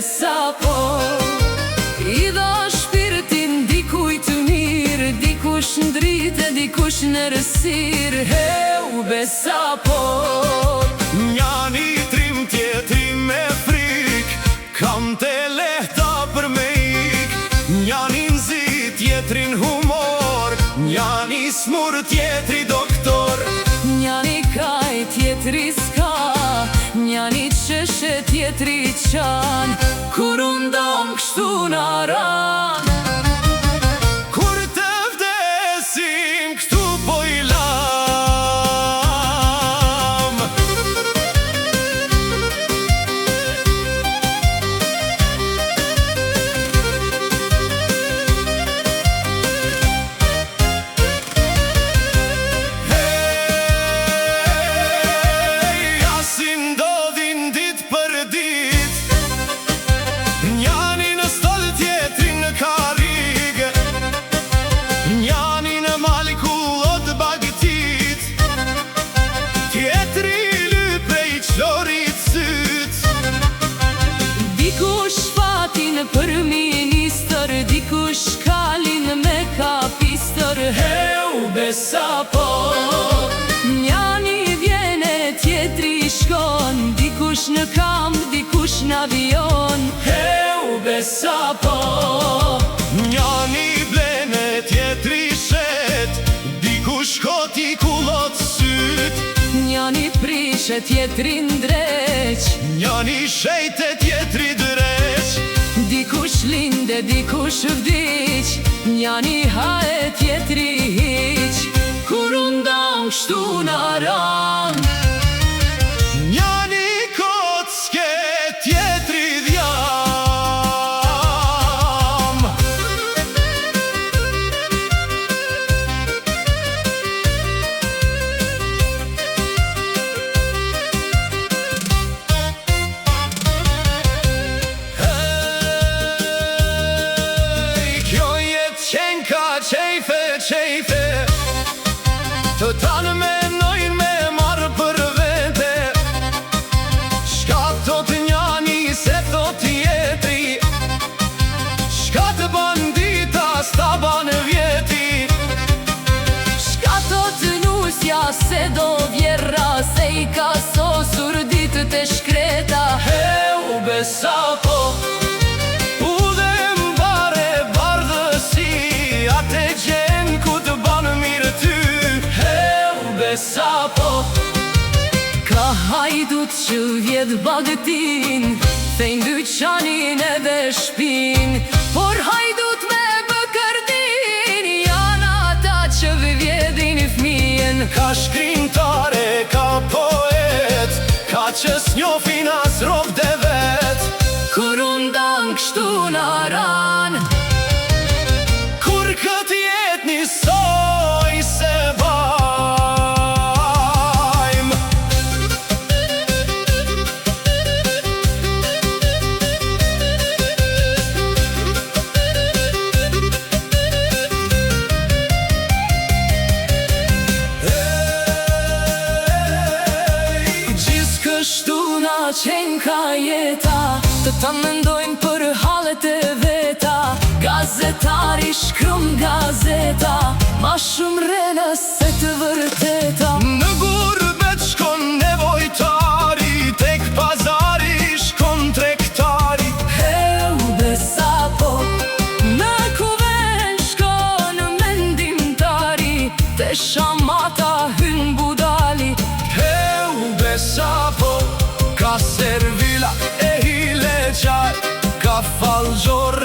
sapo I dha shpirtin dikujt mirë, dikush ndrite, dikush në rësir. Ube sapo Njani trim tjetri me frik, kam të lehta për me ik. Njani nzi tjetrin humor, njani smur tjetri doktor. Njani kaj tjetri s'ka, njani qeshe tjetri qan. Kur unë dam kështu në ran, kur të vdesim këtu po I lam. Për ministër, dikush kalin me kapistër. Ube sapo Njani vjene, tjetri shkon, dikush në kamp, dikush në avion. Ube sapo Njani blene, tjetri shet, dikush koti kulot syt. Njani prishe, tjetri ndreq, njani shejte, tjetri dreq. dikush linde, dikush vdiq, njani hae, tjetri hiq. Kur unë dam kështu në ran, njani kocke, tjetri dhjam. Qejfe të tanë me nojnë me marë për vete. Shka thot njani se thot tjetri, shka të bandita s'ta ban vjeti. shka thot nusja se do vjera, se I ka sosur ditët e shkreta. Ube sapo sapo ka hajdut që vjet bagëtin, thejnë dyqanin edhe shpin. Por hajdut me bëkërdin, janë ata që vjedhin fmijen. Ka shkrimtare, ka poet, ka që s'njofin as rob dhe vet. Kur unë dam kështu në ran, kur këtë jet njësoj se qenë ka jeta, të ta mendojnë për halet e veta. Gazetari shkrum gazeta, ma shumë rena se të vërteta. Në gurbet shkon nevojtari, tek pazari shkon trektari. Ube sapo në kuven shkon mendimtari, te shamata hyn budali. Ube sapo ka servila e hile qar, ka falgjor